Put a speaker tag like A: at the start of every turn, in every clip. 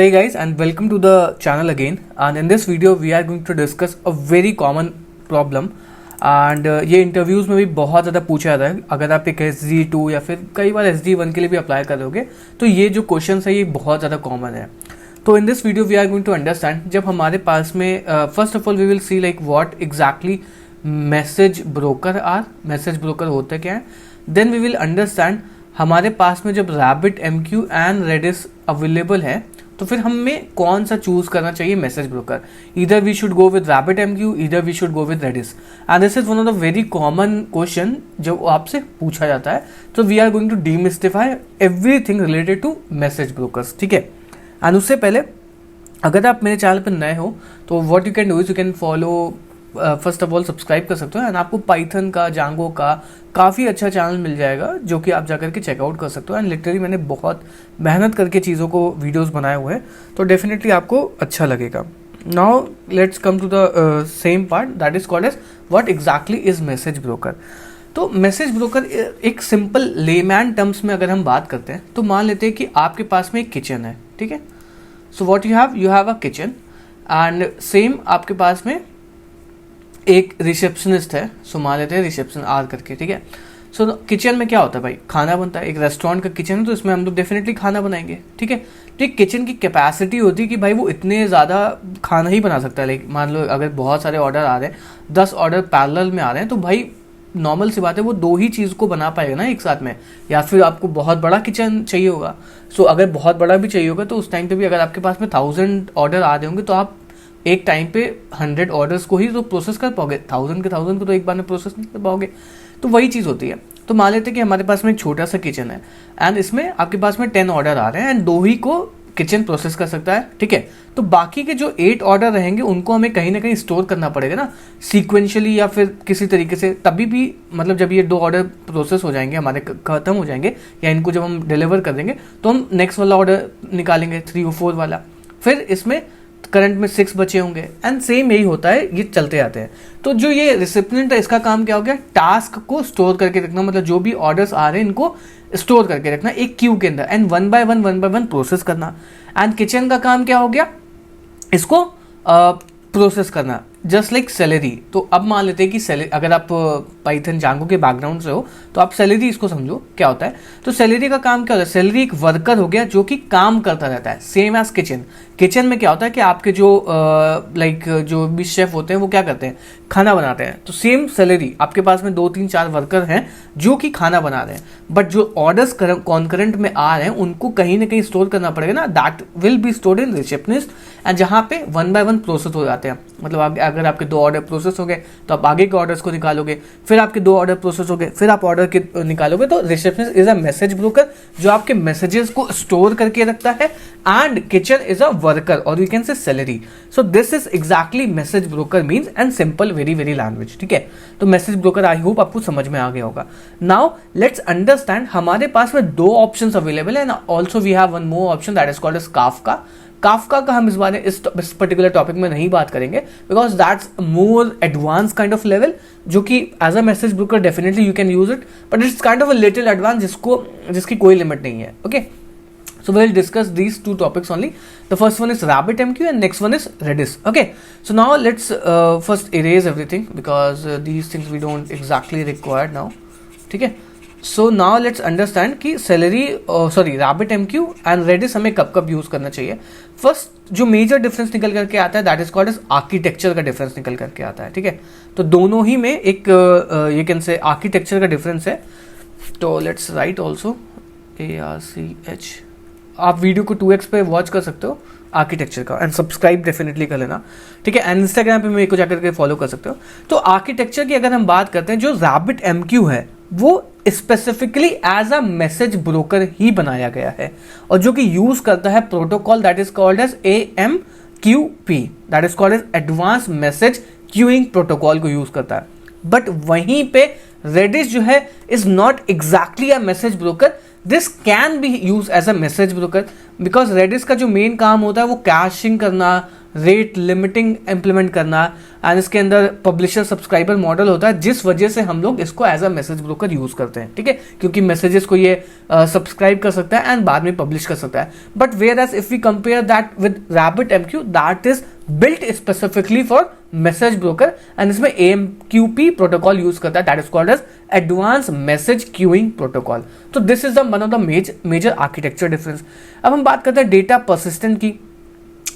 A: Hey guys, and welcome to the channel again. And in this video we are going to discuss a very common problem. And ये interviews में भी बहुत ज़्यादा पूछा जाता है. अगर आप एक SD2 या फिर कई बार SD1 के लिए भी अप्लाई करोगे तो ये जो क्वेश्चन है ये बहुत ज़्यादा कॉमन है. तो in this video we are going to understand जब हमारे पास में first of all we will see like what exactly message broker होता क्या है. देन वी विल अंडरस्टैंड हमारे पास में जब RabbitMQ एंड Redis अवेलेबल है तो फिर हमें कौन सा चूज करना चाहिए message broker. Either we should go with RabbitMQ, either we should go with Redis. And this is one of the very common question जो आपसे पूछा जाता है. तो we are going to demystify everything related to message brokers. ठीक है. And उससे पहले अगर आप मेरे चैनल पर नए हो तो what you can do is you can follow first of all subscribe कर सकते हो. एंड आपको पाइथन का, जांगो का काफ़ी अच्छा चैनल मिल जाएगा जो कि आप जाकर के चेकआउट कर सकते हो. एंड लिटरली मैंने बहुत मेहनत करके चीज़ों को वीडियोस बनाए हुए हैं तो डेफिनेटली आपको अच्छा लगेगा. Now let's come to the same part that is called as what exactly is message broker. तो मैसेज ब्रोकर एक सिंपल लेमैन टर्म्स में अगर हम बात करते हैं तो मान लेते हैं कि आपके पास में एक किचन है. ठीक है. So what you have a kitchen and same आपके पास में एक रिसेप्शनिस्ट है. सो मान लेते हैं रिसेप्शन आर करके. ठीक है. सो किचन में क्या होता है भाई, खाना बनता है. एक रेस्टोरेंट का किचन है तो इसमें हम लोग डेफिनेटली खाना बनाएंगे. ठीक है. तो एक किचन की कैपेसिटी होती है कि भाई वो इतने ज़्यादा खाना ही बना सकता है. लाइक मान लो अगर बहुत सारे ऑर्डर आ रहे हैं, 10 ऑर्डर पैरेलल में आ रहे हैं तो भाई नॉर्मल सी बात है वो 2 ही चीज़ को बना पाएगा ना एक साथ में. या फिर आपको बहुत बड़ा किचन चाहिए होगा. सो अगर बहुत बड़ा भी चाहिए होगा तो उस टाइम पे भी अगर आपके पास में 1000 ऑर्डर आ रहे होंगे तो आप एक टाइम पे 100 ऑर्डर्स को ही तो प्रोसेस कर पाओगे. 1000 को तो एक बार में प्रोसेस नहीं कर पाओगे. तो वही चीज़ होती है. तो मान लेते हैं कि हमारे पास में एक छोटा सा किचन है एंड इसमें आपके पास में 10 ऑर्डर आ रहे हैं एंड 2 ही को किचन प्रोसेस कर सकता है. ठीक है. तो बाकी के जो 8 ऑर्डर रहेंगे उनको हमें कहीं ना कहीं स्टोर करना पड़ेगा ना, सीक्वेंशियली या फिर किसी तरीके से. तभी भी मतलब जब ये 2 ऑर्डर प्रोसेस हो जाएंगे, हमारे खत्म हो जाएंगे या इनको जब हम डिलीवर कर देंगे तो हम नेक्स्ट वाला ऑर्डर निकालेंगे 3 और 4 वाला. फिर इसमें करंट में 6 बचे होंगे एंड सेम यही होता है, ये चलते जाते हैं. तो जो ये रिसिपिएंट है इसका काम क्या हो गया, टास्क को स्टोर करके रखना. मतलब जो भी ऑर्डर्स आ रहे हैं इनको स्टोर करके रखना एक क्यू के अंदर and one by one process करना. एंड किचन का काम क्या हो गया, इसको प्रोसेस करना जस्ट लाइक सैलरी. तो अब मान लेते हैं कि सैलरी, अगर आप पाइथन जांगो के बैकग्राउंड से हो तो आप सैलरी इसको समझो क्या होता है. तो सैलरी का काम क्या होता है, सैलरी एक वर्कर हो गया जो कि काम करता रहता है. Same as kitchen. किचन में क्या होता है कि आपके जो जो भी शेफ होते हैं वो क्या करते हैं, खाना बनाते हैं. तो सेम सैलरी आपके पास में 2 3 4 वर्कर हैं जो कि खाना बना रहे हैं. बट जो ऑर्डर्स कॉन्करेंट में आ रहे हैं उनको कहीं ना कहीं स्टोर करना पड़ेगा ना. That will be stored in receptionist and जहाँ पे 1 बाय 1 प्रोसेस हो जाते हैं. मतलब अगर आपके 2 ऑर्डर प्रोसेस हो गए तो आप आगे के ऑर्डर्स को निकालोगे. फिर आपके 2 ऑर्डर प्रोसेस हो गए, फिर आप ऑर्डर के निकालोगे. तो receptionist is a message broker जो आपके मैसेजेस को स्टोर करके रखता है and kitchen is a worker और you can say salary. So this is exactly message broker means and simple very very language. ठीक है. तो मैसेज ब्रोकर आई होप आपको समझ में आ गया होगा. नाउ लेट्स अंडरस्टैंड हमारे पास में 2 ऑप्शंस अवेलेबल है. Also we have one more option that is called as Kafka का हम इस पर्टिकुलर टॉपिक में नहीं बात करेंगे because that's more advance kind of level जो कि as a message broker definitely you can use it but it's kind of a little advance जिसकी कोई लिमिट नहीं है. Okay. So we'll discuss these 2 topics only. The first one is RabbitMQ and next one is Redis. Okay. So now let's first erase everything because these things we don't exactly require now. ठीक है. So now let's understand कि RabbitMQ and Redis हमें कब use करना चाहिए. First जो major difference निकल करके आता है that is called as architecture का डिफरेंस निकल करके आता है. ठीक है. तो दोनों ही में एक ये कैन से आर्किटेक्चर का डिफरेंस है. तो लेट्स राइट ऑल्सो ARCH. आप वीडियो को 2x पे वॉच कर सकते हो आर्किटेक्चर का एंड सब्सक्राइब डेफिनेटली कर लेना. ठीक है. एंड इंस्टाग्राम पे मेरे को जाकर के फॉलो कर सकते हो. तो आर्किटेक्चर की अगर हम बात करते हैं, जो RabbitMQ है वो specifically as a message broker ही बनाया गया है और जो कि यूज करता है protocol that is called as AMQP that is called as advance message queuing protocol को यूज करता है. बट वहीं पे Redis जो है is not exactly a message broker. This can be use as a message broker because Redis का जो main काम होता है वो कैशिंग करना, रेट लिमिटिंग इंप्लीमेंट करना, एंड इसके अंदर पब्लिशर सब्सक्राइबर मॉडल होता है, जिस वजह से हम लोग इसको as a message broker use करते हैं, ठीक है, क्योंकि मैसेजेस को ये सब्सक्राइब कर सकता है एंड बाद में पब्लिश कर सकता है. But whereas if we compare that with RabbitMQ, that is built specifically for message broker and इसमें AMQP प्रोटोकॉल यूज करता है, that is called as advance message queuing protocol. तो this is the one of the major architecture difference. अब हम बात करते हैं data persistent की,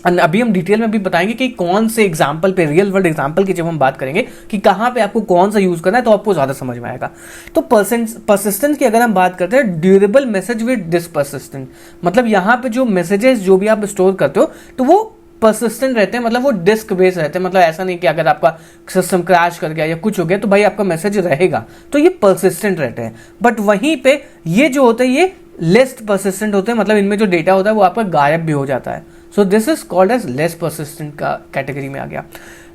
A: और अभी हम डिटेल में भी बताएंगे कि कौन से एग्जाम्पल पे, रियल वर्ल्ड एग्जाम्पल की जब हम बात करेंगे कि कहां पे आपको कौन सा यूज करना है तो आपको ज्यादा समझ में आएगा. तो परसिस्टेंस की अगर हम बात करते हैं, durable message with this persistent, मतलब यहां पे जो मैसेजेस जो भी आप स्टोर करते हो तो वो परसिस्टेंट रहते हैं, मतलब वो डिस्क बेस्ड रहते हैं. मतलब ऐसा नहीं कि अगर आपका सिस्टम क्रैश कर गया या कुछ हो गया तो भाई आपका मैसेज रहेगा, तो ये परसिस्टेंट रहते हैं. बट वहीं पे ये जो होते हैं ये लेस परसिस्टेंट होते हैं, मतलब इनमें जो डेटा होता है वो आपका गायब भी हो जाता है. So this is called as less persistent का कैटेगरी में आ गया.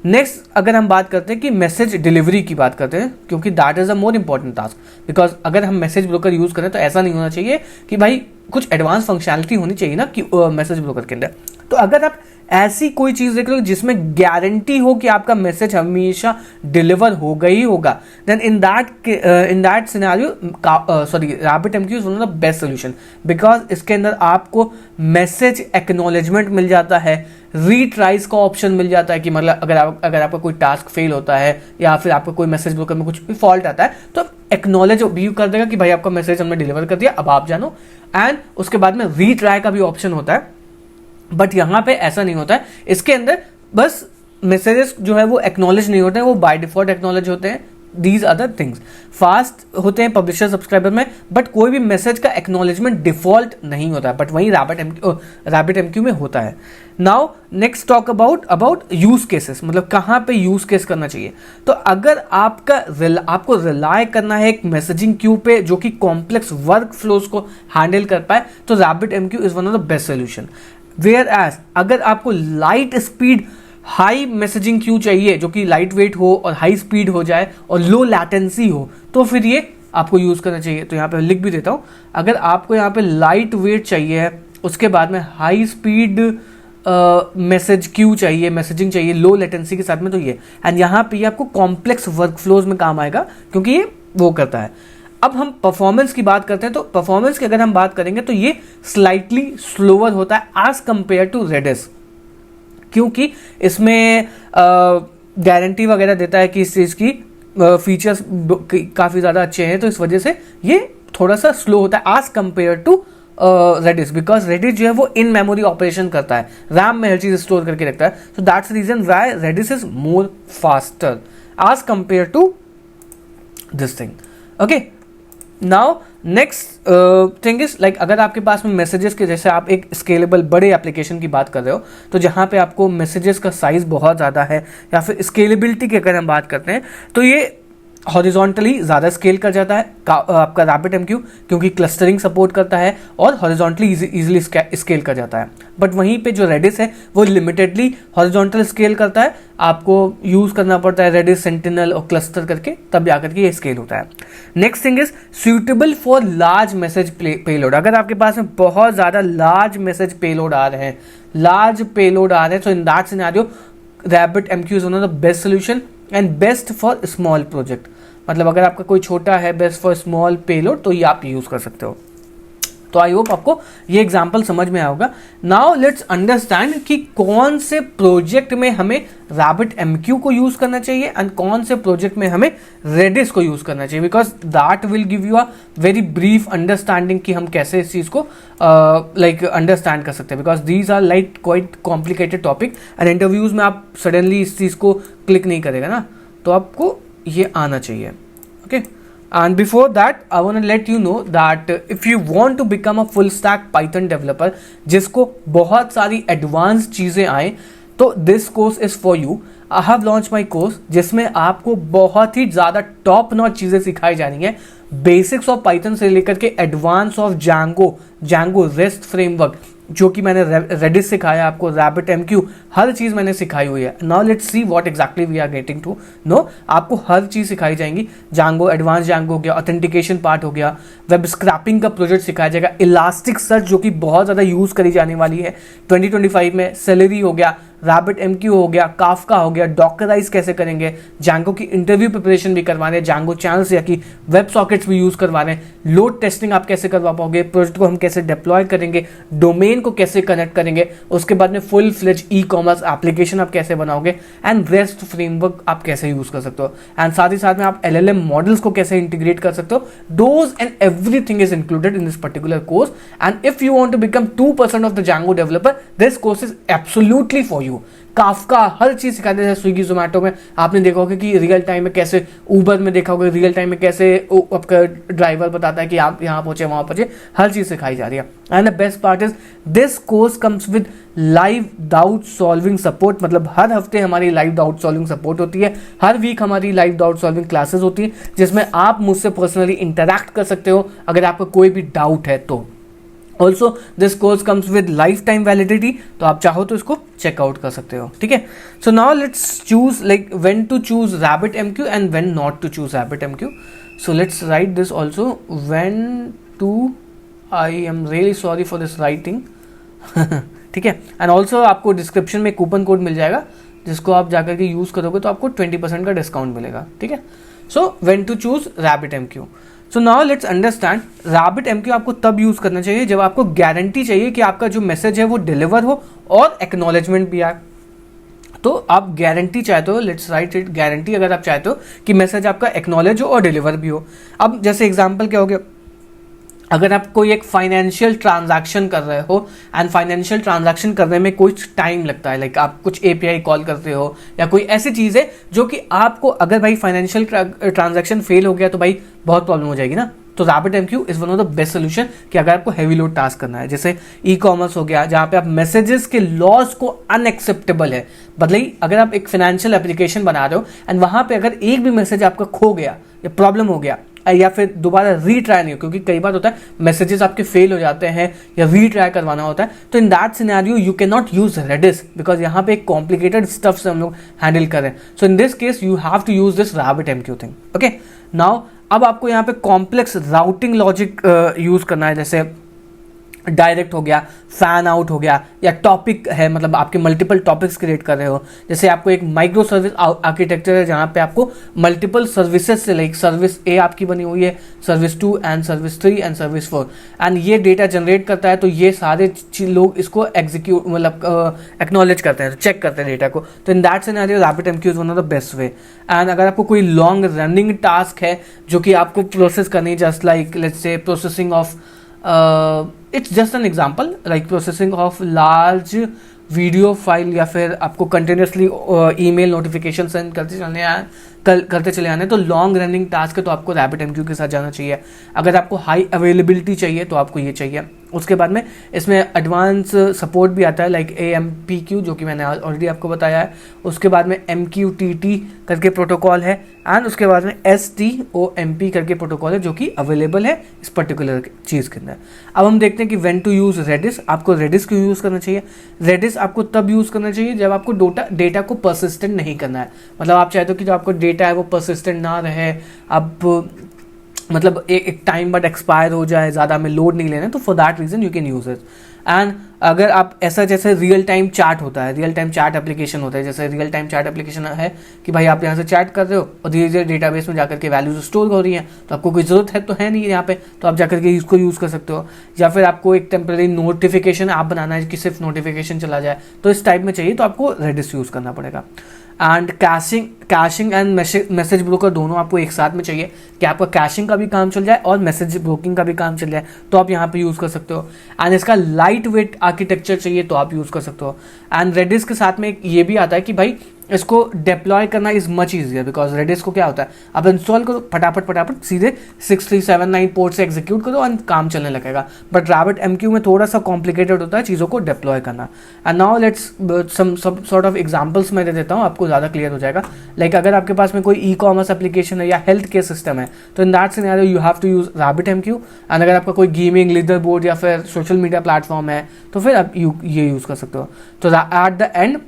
A: नेक्स्ट अगर हम बात करते हैं कि मैसेज डिलीवरी की बात करते हैं, क्योंकि that is a more important task, because अगर हम मैसेज ब्रोकर यूज करें तो ऐसा नहीं होना चाहिए कि भाई कुछ एडवांस फंक्शनैलिटी होनी चाहिए ना कि मैसेज ब्रोकर के अंदर. तो अगर आप ऐसी कोई चीज देख लो जिसमें गारंटी हो कि आपका मैसेज हमेशा डिलीवर होगा ही होगा, then in that scenario RabbitMQ is one of the best solution, because इसके अंदर आपको मैसेज एक्नॉलेजमेंट मिल जाता है, रीट्राइज का ऑप्शन मिल जाता है कि मतलब अगर आपका कोई टास्क फेल होता है या फिर आपका कोई मैसेज ब्रोकर में कुछ भी फॉल्ट आता है तो एक्नॉलेज भी कर देगा कि भाई आपका मैसेज हमने डिलीवर कर दिया, अब आप जानो. एंड उसके बाद में रीट्राई का भी ऑप्शन होता है, बट यहां पे ऐसा नहीं होता है. इसके अंदर बस मैसेजेस जो है वो एक्नॉलेज नहीं होते हैं, वो बाय डिफॉल्ट एक्नॉलेज होते हैं. दीज अदर थिंग्स फास्ट होते हैं पब्लिशर सब्सक्राइबर में, बट कोई भी मैसेज का एक्नॉलेजमेंट डिफॉल्ट नहीं होता है, बट वहीं RabbitMQ में होता है. Now next talk about use cases, मतलब कहां पे यूज केस करना चाहिए. तो अगर आपको रिलाय करना है एक मैसेजिंग क्यू पे जो कि कॉम्प्लेक्स वर्क फ्लोज को हैंडल कर पाए, तो RabbitMQ is one of the best solution. Whereas अगर आपको light speed high messaging queue चाहिए जो कि लाइट वेट हो और हाई स्पीड हो जाए और लो लैटेंसी हो, तो फिर ये आपको यूज करना चाहिए. तो यहाँ पे लिख भी देता हूं, अगर आपको यहाँ पे लाइट वेट चाहिए है, उसके बाद में हाई स्पीड मैसेज क्यू चाहिए, मैसेजिंग चाहिए लो लेटेंसी के साथ में, तो ये एंड यहाँ पे आपको कॉम्प्लेक्स वर्क फ्लोज में काम आएगा क्योंकि ये वो करता है. अब हम परफॉर्मेंस की बात करते हैं, तो परफॉर्मेंस की अगर हम बात करेंगे तो ये स्लाइटली स्लोअर होता है एज कंपेयर टू रेडिस, क्योंकि इसमें गारंटी वगैरह देता है कि इस चीज की फीचर्स काफी ज्यादा अच्छे हैं, तो इस वजह से ये थोड़ा सा स्लो होता है as compare to Redis, because Redis जो है वो इन मेमोरी ऑपरेशन करता है, रैम में हर चीज स्टोर करके रखता है. So that's the reason why Redis is more faster as compare to this thing. Okay, now next thing is like अगर आपके पास में मैसेजेस के जैसे आप एक स्केलेबल बड़े एप्लीकेशन की बात कर रहे हो, तो जहां पे आपको मैसेजेस का साइज बहुत ज़्यादा है या फिर स्केलेबिलिटी की अगर हम बात करते हैं तो ये हॉरिजॉन्टली ज़्यादा स्केल कर जाता है आपका RabbitMQ, क्योंकि क्लस्टरिंग सपोर्ट करता है और हॉरिजॉन्टली इजीली स्केल कर जाता है. बट वहीं पे जो रेडिस है वो लिमिटेडली हॉरिजॉन्टल स्केल करता है, आपको यूज़ करना पड़ता है रेडिस, सेंटिनल और क्लस्टर करके, तब जाकर के ये स्केल होता है. Next thing is suitable for large message payload. अगर आपके पास में बहुत ज़्यादा लार्ज मैसेज पेलोड आ रहे हैं, so in that scenario RabbitMQ is one of the best solution and best for small project. मतलब अगर आपका कोई छोटा है, बेस्ट फॉर स्मॉल पेलोड, तो ये आप यूज कर सकते हो. तो आई होप आपको ये एग्जांपल समझ में आया होगा. नाउ लेट्स अंडरस्टैंड कि कौन से प्रोजेक्ट में हमें RabbitMQ को यूज करना चाहिए एंड कौन से प्रोजेक्ट में हमें रेडिस को यूज करना चाहिए, because that will give you a very brief understanding कि हम कैसे इस चीज को अंडरस्टैंड कर सकते हैं, because these are like quite complicated topic and interviews में आप सडनली इस चीज को क्लिक नहीं करेगा ना, तो आपको ये आना चाहिए. Okay, and before that I want to let you know that if you want to become a full stack Python developer जिसको बहुत सारी एडवांस चीज़ें आए, तो this course is for you. I have launch my course जिसमें आपको बहुत ही ज़्यादा टॉप नॉच चीज़ें सिखाई जानी है, बेसिक्स ऑफ पाइथन से लेकर के advance of Django REST framework, जो कि मैंने रेडिस सिखाया आपको, रैबिट एमक्यू, हर चीज़ मैंने सिखाई हुई है. Now let's see what exactly we are getting to know. आपको हर चीज़ सिखाई जाएंगी. जांगो, एडवांस जांगो हो गया, ऑथेंटिकेशन पार्ट हो गया, वेब स्क्रैपिंग का प्रोजेक्ट सिखाया जाएगा, इलास्टिक सर्च जो कि बहुत ज़्यादा यूज़ करी जाने वाली है 2025 में, सेलेरी हो गया, रैबिट एमक्यू हो गया, काफका हो गया, डॉकराइज कैसे करेंगे, जांगो की इंटरव्यू प्रिपरेशन भी करवा रहे हैं, जांगो चैनल्स या कि वेब सॉकेट्स भी यूज करवा रहे हैं, लोड टेस्टिंग आप कैसे करवा पाओगे, प्रोजेक्ट को हम कैसे डिप्लॉय करेंगे, डोमेन को कैसे कनेक्ट करेंगे, उसके बाद में full fledge e commerce application आप कैसे बनाओगे, एंड रेस्ट फ्रेमवर्क आप कैसे यूज कर सकते हो, एंड साथ ही साथ में आप LLM मॉडल्स को कैसे इंटीग्रेट कर सकते हो. Those and everything is included in this particular course. And if you want to become 2% of the Django developer, this course is absolutely for you. Kafka हर चीज सिखाते हैं. स्विगी जोमेटो में आपने देखा होगा कि रियल टाइम में कैसे, ऊबर में देखा होगा रियल टाइम में कैसे आपका ड्राइवर बताता है कि आप यहाँ पहुंचे वहां पहुंचे, हर चीज सिखाई जा रही है. And the best part is this course comes with live doubt solving support. मतलब हर हफ्ते हमारी लाइव डाउट सॉल्विंग सपोर्ट होती है, हर वीक हमारी लाइव डाउट सॉल्विंग क्लासेस होती है जिसमें आप मुझसे पर्सनली इंटरैक्ट कर सकते हो अगर आपको कोई भी डाउट है तो. Also this course comes with life time validity, तो आप चाहो तो इसको चेकआउट कर सकते हो. ठीक है. So now let's choose like when to choose Rabbit MQ and when not to choose Rabbit MQ. So let's write this also. When to, I am really sorry for this writing. ठीक है. And also आपको description में coupon code मिल जाएगा जिसको आप जाकर के यूज करोगे तो आपको 20% का डिस्काउंट मिलेगा. ठीक है. So when to choose Rabbit MQ. So now let's understand. Rabbit MQ आपको तब यूज करना चाहिए जब आपको गारंटी चाहिए कि आपका जो मैसेज है वो डिलीवर हो और एक्नॉलेजमेंट भी आए. तो आप गारंटी चाहते हो, लेट्स राइट इट, गारंटी अगर आप चाहते हो कि मैसेज आपका एक्नॉलेज हो और डिलीवर भी हो. अब जैसे एग्जांपल क्या हो गया, अगर आप कोई एक फाइनेंशियल ट्रांजैक्शन कर रहे हो एंड फाइनेंशियल ट्रांजैक्शन करने में कुछ टाइम लगता है, लाइक आप कुछ API कॉल करते हो या कोई ऐसी चीज़ है जो कि आपको, अगर भाई फाइनेंशियल ट्रांजैक्शन फेल हो गया तो भाई बहुत प्रॉब्लम हो जाएगी ना. तो rabbit MQ is one of the best solution कि अगर आपको हैवी लोड टास्क करना है, जैसे ई कॉमर्स हो गया जहाँ पे आप मैसेजेस के लॉस को अनएक्सेप्टेबल है. बदले अगर आप एक फाइनेंशियल एप्लीकेशन बना रहे हो एंड वहां पे अगर एक भी मैसेज आपका खो गया या प्रॉब्लम हो गया या फिर दोबारा रीट्राई नहीं हो, क्योंकि कई बार होता है मैसेजेस आपके फेल हो जाते हैं या रीट्राई करवाना होता है, तो in that scenario you can not use Redis because यहाँ पे एक कॉम्प्लिकेटेड स्टफ से हम लोग हैंडल कर रहे हैं. So in this case you have to use this RabbitMQ thing. Okay. Now अब आपको यहाँ पे कॉम्प्लेक्स राउटिंग लॉजिक यूज करना है, जैसे डायरेक्ट हो गया, फैन आउट हो गया, या टॉपिक है, मतलब आपके मल्टीपल टॉपिक्स क्रिएट कर रहे हो. जैसे आपको एक माइक्रो सर्विस आर्किटेक्चर है जहाँ पे आपको मल्टीपल सर्विसेज से, लाइक सर्विस A आपकी बनी हुई है, service 2 and service 3 and service 4, and ये डेटा जनरेट करता है. तो ये सारे लोग इसको एग्जीक्यूट, मतलब एक्नॉलेज करते हैं, चेक करते हैं डेटा को. तो in that scenario rabbit MQ is one of the best way. And अगर आपको कोई लॉन्ग रनिंग टास्क है जो कि आपको प्रोसेस करनी है, just like let's say processing of, it's just an example, like processing of large video file, या फिर आपको कंटिन्यूसली ईमेल नोटिफिकेशन सेंड करते चले आने, तो लॉन्ग रनिंग टास्क है तो आपको रैबिट एमक्यू के साथ जाना चाहिए. अगर आपको हाई अवेलेबिलिटी चाहिए तो आपको ये चाहिए. उसके बाद में इसमें एडवांस सपोर्ट भी आता है, लाइक AMPQ जो कि मैंने ऑलरेडी आपको बताया है. उसके बाद में MQTT करके प्रोटोकॉल है, एंड उसके बाद में STOMP करके प्रोटोकॉल है जो कि अवेलेबल है इस पर्टिकुलर चीज़ के अंदर. अब हम देखते हैं कि व्हेन टू यूज़ रेडिस. आपको रेडिस क्यों यूज़ करना चाहिए? रेडिस आपको तब यूज़ करना चाहिए जब आपको डेटा को परसिस्टेंट नहीं करना है. मतलब आप चाहते हो कि जो आपको डेटा है वो परसिस्टेंट ना रहे, अब मतलब एक टाइम बाद एक्सपायर हो जाए, ज़्यादा हमें लोड नहीं लेना, तो for that reason you can use it. And अगर आप ऐसा, जैसे रियल टाइम चैट होता है, रियल टाइम चैट एप्लीकेशन होता है, जैसे रियल टाइम चैट एप्लीकेशन है कि भाई आप यहाँ से चैट कर रहे हो और धीरे धीरे डेटाबेस में जाकर के वैल्यूज स्टोर हो रही हैं, तो आपको कोई ज़रूरत है तो है नहीं यहाँ पे, तो आप जाकर के इसको यूज़ कर सकते हो. या फिर आपको एक टेम्परेरी नोटिफिकेशन ऐप बनाना है कि सिर्फ नोटिफिकेशन चला जाए, तो इस टाइप में चाहिए तो आपको रेडिस यूज़ करना पड़ेगा. And caching and message broker दोनों आपको एक साथ में चाहिए कि आपका कैशिंग का भी काम चल जाए और मैसेज ब्रोकिंग का भी काम चल जाए, तो आप यहाँ पे यूज़ कर सकते हो. एंड इसका लाइट वेट आर्किटेक्चर चाहिए तो आप यूज़ कर सकते हो. एंड रेडिस के साथ में ये भी आता है कि भाई इसको डिप्लॉय करना is much easier, because Redis को क्या होता है, आप इंस्टॉल करो फटाफट सीधे 6379 पोर्ट से एग्जीक्यूट करो और काम चलने लगेगा। बट RabbitMQ में थोड़ा सा कॉम्प्लिकेटेड होता है चीज़ों को डिप्लॉय करना। And now let's some sort of examples मैं दे देता हूँ, आपको ज़्यादा क्लियर हो जाएगा। लाइक अगर आपके पास में कोई ई-कॉमर्स एप्लीकेशन है या हेल्थ केयर सिस्टम है, तो in that scenario you have to use RabbitMQ। And अगर आपका कोई गेमिंग लीडर बोर्ड या फिर सोशल मीडिया प्लेटफॉर्म है, तो फिर आप ये यूज़ कर सकते हो। तो at the end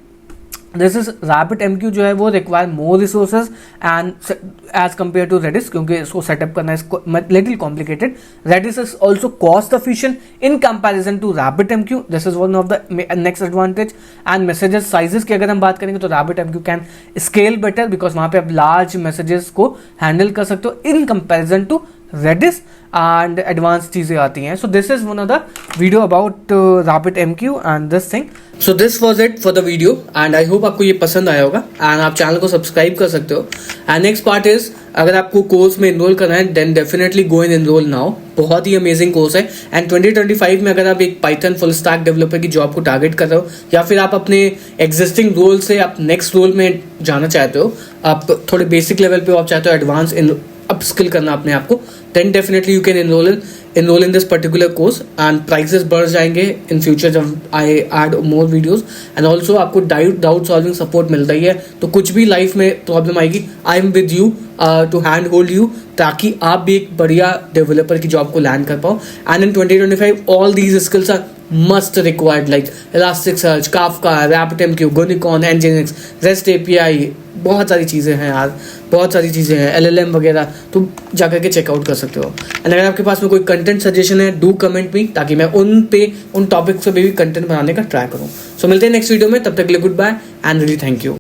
A: this is RabbitMQ जो है वो require more resources and as compare to Redis, क्योंकि इसको सेटअप करना इसको little complicated. Redis is also cost efficient in comparison to RabbitMQ। This is one of the next advantage. And messages sizes की अगर हम बात करेंगे तो RabbitMQ can scale better, because वहाँ पे आप लार्ज मैसेजेस को हैंडल कर सकते हो in comparison to Redis, and advance चीज़ें आती हैं। So this is one of the video about RabbitMQ and this thing. So this was it for the video and I hope आपको ये पसंद आया होगा एंड आप चैनल को सब्सक्राइब कर सकते हो। एंड नेक्स्ट पार्ट इज, अगर आपको कोर्स में इनरोल करना है देन डेफिनेटली गो इन एनरोल नाउ। बहुत ही अमेजिंग कोर्स है। एंड 2025 में अगर आप एक पाइथन फुल स्टैक डेवलपर की जॉब को टारगेट कर रहे हो या फिर आप अपने एग्जिस्टिंग रोल से आप नेक्स्ट रोल में जाना चाहते हो, आप थोड़े बेसिक लेवल पे आप चाहते हो एडवांस अप स्किल करना अपने आप को, then definitely you can enroll in this particular course and prices बढ़ जाएंगे in future जब I add more videos। and also आपको doubt solving support मिलता ही है, तो कुछ भी लाइफ में प्रॉब्लम आएगी I am with you to hand hold you, ताकि आप भी एक बढ़िया डेवलपर की जॉब को लैंड कर पाओ। And in 2025 all these skills are must required, like Elasticsearch, Kafka, RabbitMQ, Gunicon, Nginx, REST API, बहुत सारी चीज़ें हैं यार, बहुत सारी चीज़ें हैं, LLM वगैरह, तो जाकर के चेकआउट कर सकते हो। एंड अगर आपके पास में कोई कंटेंट सजेशन है डू कमेंट मी, ताकि मैं उन टॉपिक्स पे भी कंटेंट बनाने का ट्राई करूँ। सो मिलते हैं नेक्स्ट वीडियो में, तब तक के लिए goodbye and really thank you.